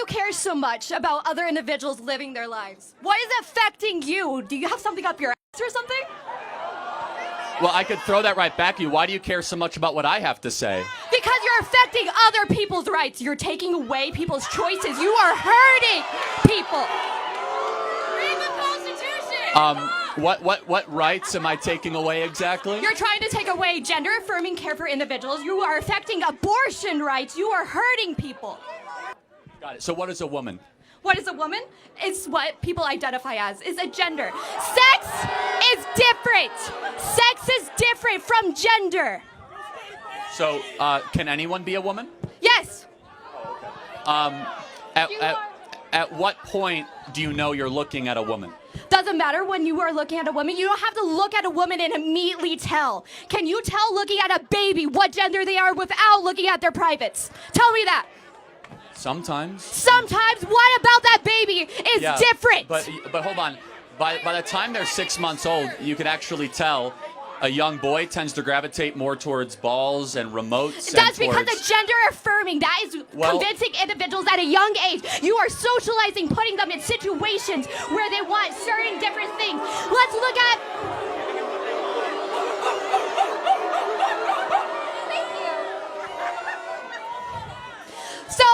you care so much about other individuals living their lives? What is affecting you? Do you have something up your ass or something? Well, I could throw that right back at you. Why do you care so much about what I have to say? Because you're affecting other people's rights. You're taking away people's choices. You are hurting people. Read the Constitution. What rights am I taking away exactly? You're trying to take away gender-affirming care for individuals. You are affecting abortion rights. You are hurting people. Got it. So what is a woman? What is a woman? It's what people identify as. It's a gender. Sex is different. Sex is different from gender. So can anyone be a woman? Yes. At what point do you know you're looking at a woman? Doesn't matter when you are looking at a woman. You don't have to look at a woman and immediately tell. Can you tell looking at a baby what gender they are without looking at their privates? Tell me that. Sometimes. Sometimes. What about that baby is different? But hold on. By the time they're 6 months old, you can actually tell a young boy tends to gravitate more towards balls and remotes. That's because of gender affirming. That is convincing individuals at a young age. You are socializing, putting them in situations where they want certain different things. Let's look at... So,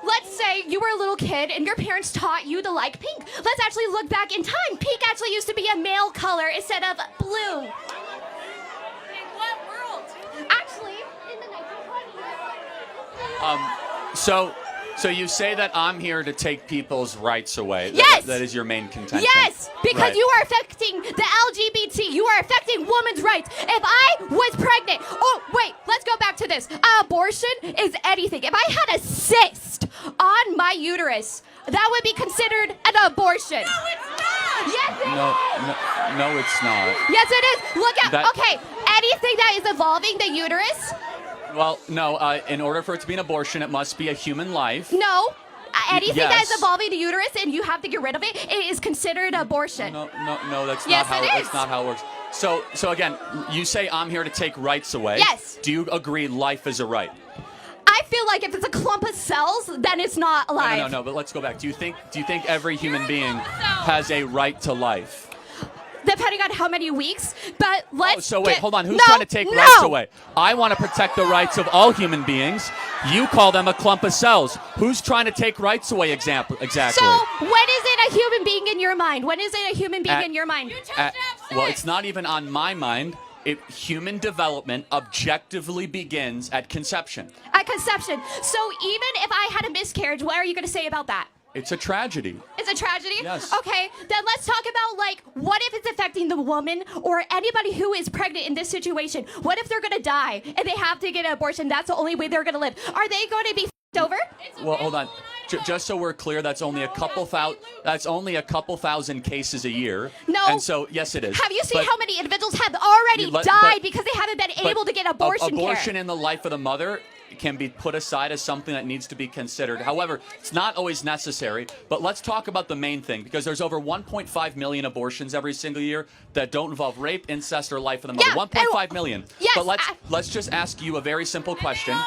let's say you were a little kid and your parents taught you to like pink. Let's actually look back in time. Pink actually used to be a male color instead of blue. In what world? Actually, in the 1920s. So you say that I'm here to take people's rights away. Yes! That is your main contention. Yes, because right. you are affecting the LGBT. You are affecting women's rights. If I was pregnant, oh wait, let's go back to this. Abortion is anything. If I had a cyst on my uterus, that would be considered an abortion. No, it's not. Yes, it is. No, it's not. Yes, it is. Look at anything that is evolving the uterus. Well, no. In order for it to be an abortion, it must be a human life. No. Anything that is evolving the uterus and you have to get rid of it, it is considered abortion. No, that's yes, not how it is. That's not how it works. So again, you say I'm here to take rights away. Yes. Do you agree life is a right? I feel like if it's a clump of cells, then it's not alive. No. But let's go back. Do you think every human being has a right to life? Depending on how many weeks, but let's. So wait, hold on. Who's trying to take rights away? I want to protect the rights of all human beings. You call them a clump of cells. Who's trying to take rights away exactly? So when is it a human being in your mind? When is it a human being in your mind? Well, it's not even on my mind. Human development objectively begins at conception. At conception. So even if I had a miscarriage, what are you going to say about that? It's a tragedy. It's a tragedy? Yes. Okay, then let's talk about, what if it's affecting the woman or anybody who is pregnant in this situation? What if they're going to die and they have to get an abortion? That's the only way they're going to live. Are they going to be f***ed over? Well, hold on. Just so we're clear, that's only a couple thousand cases a year. No. And so, yes, it is. Have you seen how many individuals have already died because they haven't been able to get abortion care? Abortion in the life of the mother can be put aside as something that needs to be considered. However, it's not always necessary. But let's talk about the main thing, because there's over 1.5 million abortions every single year that don't involve rape, incest, or life of the mother. 1.5 million. Yes. But let's just ask you a very simple question.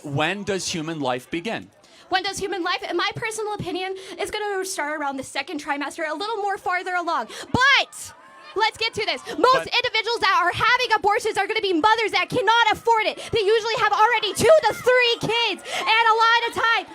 When does human life begin? When does human life, in my personal opinion, is going to start around the second trimester, a little more farther along. But let's get to this. Most individuals that are having abortions are going to be mothers that cannot afford it. They usually have already 2 to 3 kids and a lot of time.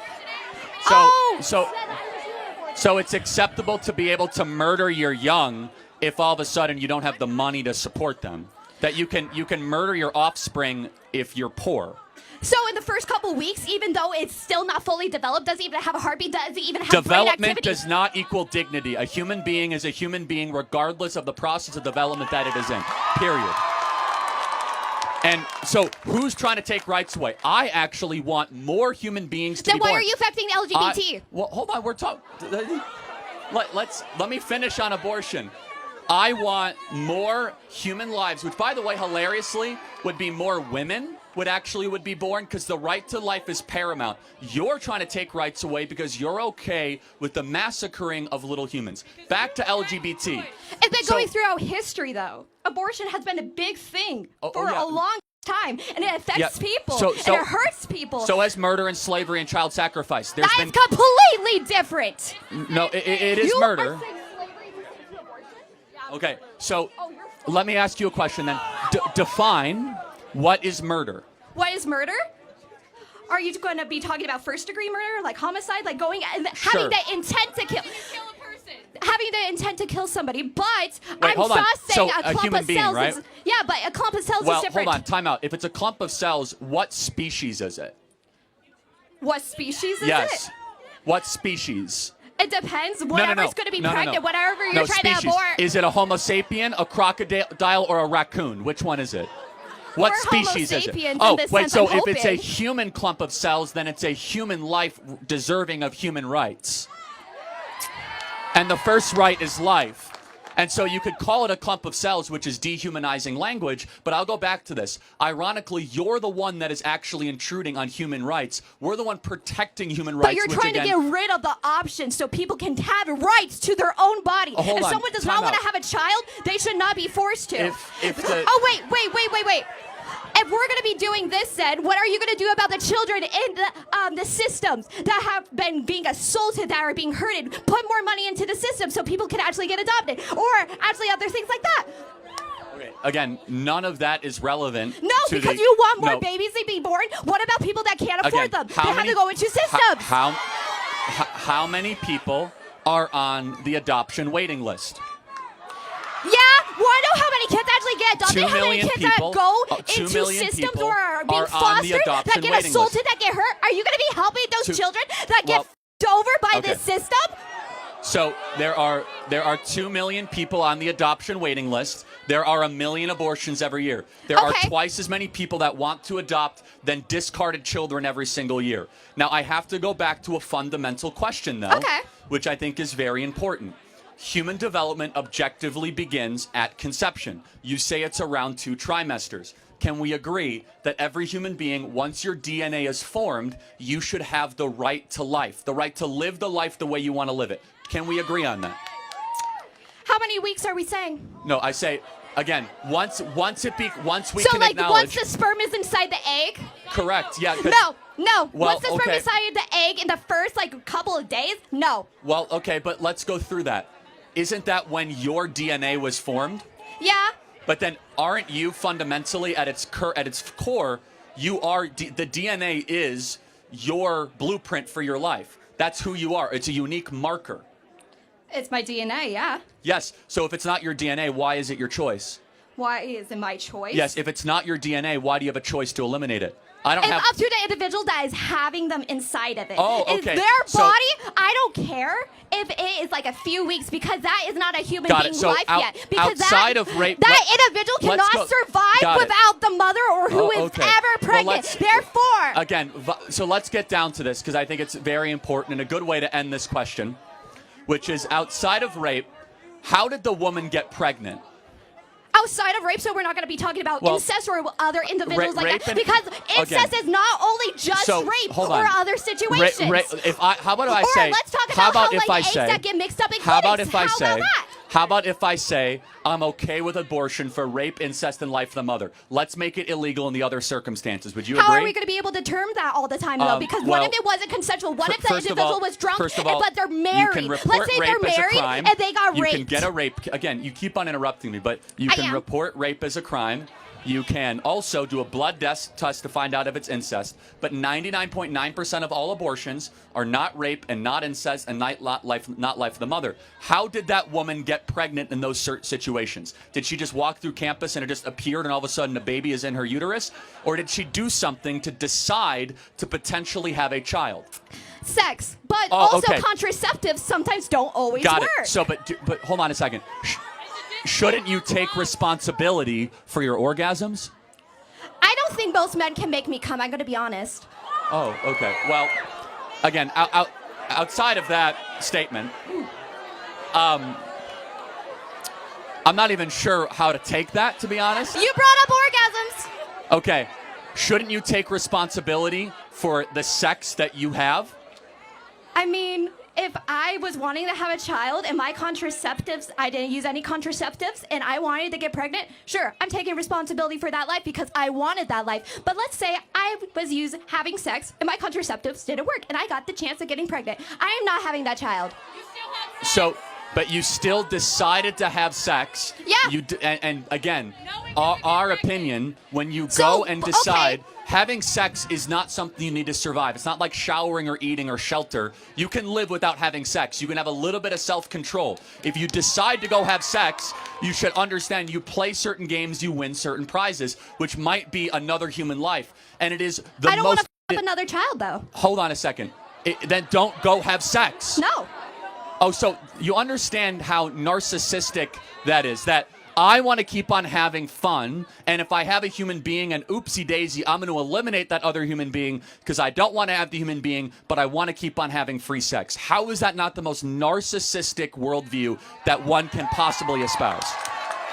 So it's acceptable to be able to murder your young if all of a sudden you don't have the money to support them. That you can murder your offspring if you're poor. So in the first couple weeks, even though it's still not fully developed, doesn't even have a heartbeat, doesn't even have brain activity. Development does not equal dignity. A human being is a human being regardless of the process of development that it is in. Period. And so who's trying to take rights away? I actually want more human beings to be born. Then why are you affecting LGBT? Well, hold on. We're talking. Let me finish on abortion. I want more human lives, which, by the way, hilariously, would be more women would be born, because the right to life is paramount. You're trying to take rights away because you're okay with the massacring of little humans. Back to LGBT. It's been going throughout history, though. Abortion has been a big thing for a long time, and it affects people, So- and it hurts people. So as murder and slavery and child sacrifice, there's that been is completely different. no. It is You murder. are saying slavery pertains to abortion? Yeah. Okay, so Oh, you're full. let me ask you a question then. Define what is murder. What is murder? Are you going to be talking about first-degree murder, like homicide, like going and Sure. having the intent to kill? Having the intent to kill somebody, but Wait, I'm hold on. just saying So, a a clump human of being, cells right? is but a clump of cells Well, is different. hold on, time out. If it's a clump of cells, what species is it? What species is Yes. it? What species? It depends. No. Whatever's going to be pregnant, whatever you're trying species. to abort. Is it a Homo sapien, a crocodile, or a raccoon? Which one is it? What We're Homo species is it? sapiens Oh, in this wait, sense, so I'm if it's a hoping. human clump of cells, then it's a human life deserving of human rights. And the first right is life. And so you could call it a clump of cells, which is dehumanizing language, but I'll go back to this. Ironically, you're the one that is actually intruding on human rights. We're the one protecting human rights. But you're which trying to again, get rid of the option so people can have rights to their own body. Oh, hold if on. someone does Time not want out. to have a child, they should not be forced to. If the- Oh, wait. If we're going to be doing this, then what are you going to do about the children in the systems that have been being assaulted, that are being hurted? Put more money into the system so people can actually get adopted, or actually other things like that. Okay, again, none of that is relevant. No, to because the, you want more no. babies to be born. What about people that can't afford Again, them? how They have many- to go into systems. How many people are on the adoption waiting list? Yeah, want to know how many kids actually get adopted? 2 How many million kids people- that go 2 into million systems people or are being are on the fostered, that adoption get waiting assaulted, list. that get hurt? Are you going to be helping those Two- children that get well, f***ed over by okay. this system? So there are 2 million people on the adoption waiting list. There are 1 million abortions every year. There are Okay. twice as many people that want to adopt than discarded children every single year. Now I have to go back to a fundamental question though, Okay. which I think is very important. Human development objectively begins at conception. You say it's around 2 trimesters. Can we agree that every human being, once your DNA is formed, you should have the right to life, the right to live the life the way you want to live it? Can we agree on that? How many weeks are we saying? No, I say again. Once we So, can like, acknowledge. once the sperm is inside the egg? Correct. Yeah. 'cause- No. Well, Once the sperm okay. is inside the egg in the first, like, couple of days? No. Well, okay, but let's go through that. Isn't that when your DNA was formed? Yeah. But then, aren't you fundamentally at its core? You are the DNA is your blueprint for your life. That's who you are. It's a unique marker. It's my DNA, yeah. Yes. So if it's not your DNA, why is it your choice? Why is it my choice? Yes. If it's not your DNA, why do you have a choice to eliminate it? I don't It's have. up to the individual that is having them inside of it. Oh, It's okay. their So- body. I don't care if it is like a few weeks because that is not a human Got it. being's So life yet. Because outside of rape- that individual let's cannot go- survive got it. without the mother or who is okay. ever Well, pregnant. let's- Therefore, Again, so let's get down to this because I think it's very important and a good way to end this question, which is outside of rape, how did the woman get pregnant? outside of rape, so we're not going to be talking about Well, incest or other individuals like rape that. and- Because incest again. is not only just So, rape hold or on. other situations. How about if I or say? let's talk how about if how I like eggs say? that get mixed up in How about clinics. if I How say? about that? How about if I say I'm okay with abortion for rape, incest, and life of the mother? Let's make it illegal in the other circumstances. Would you How agree? are we going to be able to term that all the time, though? Because what well, if it wasn't consensual? What if the First of individual all- was drunk, first of all, but they're You married? can report Let's say rape they're as a married crime. and they got You raped. can get a rape. Again, you keep on interrupting me, but you I can am. report rape as a crime. You can also do a blood test to find out if it's incest. But 99.9% of all abortions are not rape and not incest and not life of the mother. How did that woman get pregnant in those situations? Did she just walk through campus and it just appeared and all of a sudden a baby is in her uterus? Or did she do something to decide to potentially have a child? Sex, but Oh, also okay. contraceptives sometimes don't always Got work. it. So, but hold on a second. Shouldn't you take responsibility for your orgasms? I don't think most men can make me come. I'm going to be honest. Oh, okay. Well, again, outside of that statement, I'm not even sure how to take that, to be honest. You brought up orgasms. Okay. Shouldn't you take responsibility for the sex that you have? I mean, if I was wanting to have a child and my contraceptives, I didn't use any contraceptives, and I wanted to get pregnant, sure, I'm taking responsibility for that life because I wanted that life. But let's say I was having sex and my contraceptives didn't work and I got the chance of getting pregnant. I am not having that child. So, but you still decided to have sex. Yeah. And again, our opinion, when you go and decide, having sex is not something you need to survive. It's not like showering or eating or shelter. You can live without having sex. You can have a little bit of self-control. If you decide to go have sex, you should understand you play certain games, you win certain prizes, which might be another human life. And it is the I don't want to f another child, though. Hold on a second. Then don't go have sex. No. Oh, so you understand how narcissistic that is, that I want to keep on having fun, and if I have a human being and oopsie daisy, I'm going to eliminate that other human being because I don't want to have the human being, but I want to keep on having free sex. How is that not the most narcissistic worldview that one can possibly espouse?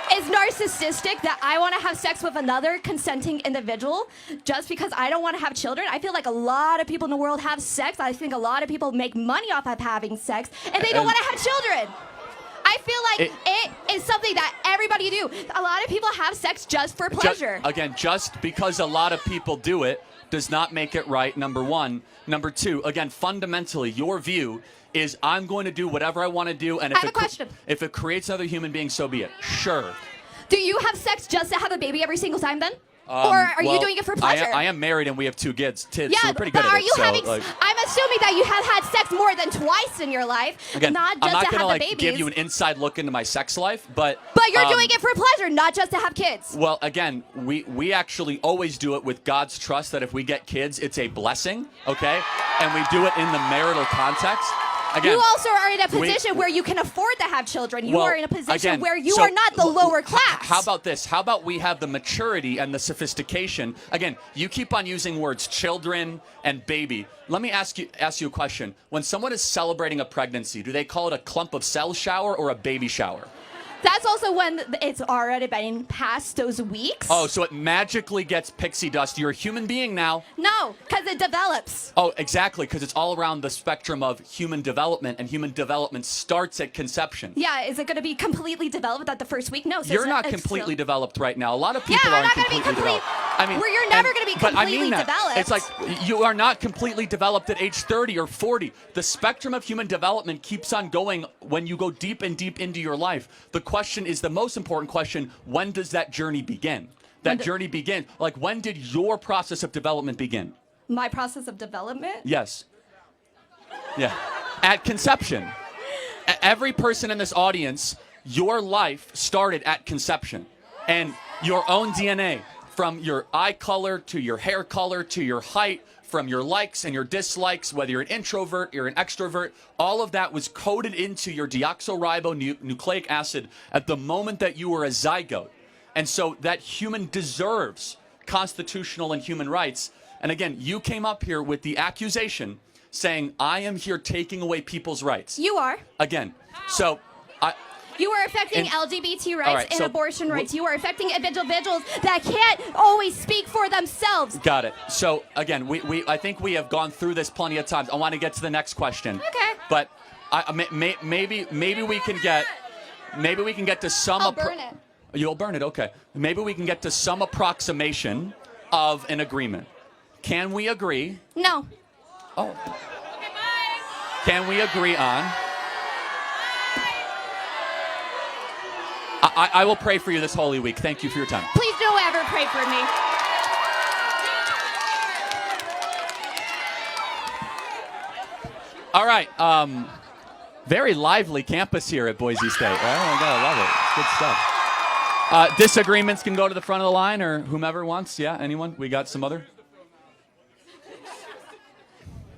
It's narcissistic that I want to have sex with another consenting individual just because I don't want to have children. I feel like a lot of people in the world have sex. I think a lot of people make money off of having sex, and they don't want to have children. I feel like it is something that everybody do. A lot of people have sex just for pleasure. Just because a lot of people do it does not make it right, number one. Number two, again, fundamentally, your view is I'm going to do whatever I want to do, and if it creates another human being, so be it. Sure. Do you have sex just to have a baby every single time then? Or are you doing it for pleasure? I am married and we have 2 kids. Yeah, so we're pretty good but at are you having? like, I'm assuming that you have had sex more than twice in your life, again, not I'm just not to gonna have the babies. give you an inside look into my sex life, but you're doing it for pleasure, not just to have kids. Well, again, we actually always do it with God's trust that if we get kids, it's a blessing, okay? And we do it in the marital context. Again, you also are in a position where you can afford to have children. You are in a position where you are not the lower class. How about this? How about we have the maturity and the sophistication? Again, you keep on using words children and baby. Let me ask you a question. When someone is celebrating a pregnancy, do they call it a clump of cells shower or a baby shower? That's also when it's already been past those weeks. Oh, so it magically gets pixie dust. You're a human being now. No, because it develops. Oh, exactly, because it's all around the spectrum of human development, and human development starts at conception. Yeah, is it going to be completely developed at the first week? No. So you're not completely developed right now. A lot of people aren't completely developed. I mean, you're never going to be completely developed. It's like you are not completely developed at age 30 or 40. The spectrum of human development keeps on going when you go deep and deep into your life. The question is the most important question: when does that journey begin? That journey begin. Like, when did your process of development begin? My process of development? Yes. Yeah. At conception. Every person in this audience, your life started at conception. And your own DNA, from your eye color to your hair color to your height, from your likes and your dislikes, whether you're an introvert, you're an extrovert, all of that was coded into your deoxyribonucleic acid at the moment that you were a zygote. And so that human deserves constitutional and human rights. And again, you came up here with the accusation saying, I am here taking away people's rights. You are. Again, so you are affecting LGBT rights and abortion rights. You are affecting individuals that can't always speak for themselves. Got it. So again, I think we have gone through this plenty of times. I want to get to the next question. Okay. But maybe we can get to some. I'll burn it. You'll burn it. Okay. Maybe we can get to some approximation of an agreement. Can we agree? No. Oh. Can we agree on? I will pray for you this Holy Week. Thank you for your time. Please don't ever pray for me. All right. Very lively campus here at Boise State. Oh, my God, I love it. Good stuff. Disagreements can go to the front of the line, or whomever wants. Yeah, anyone? We got some other?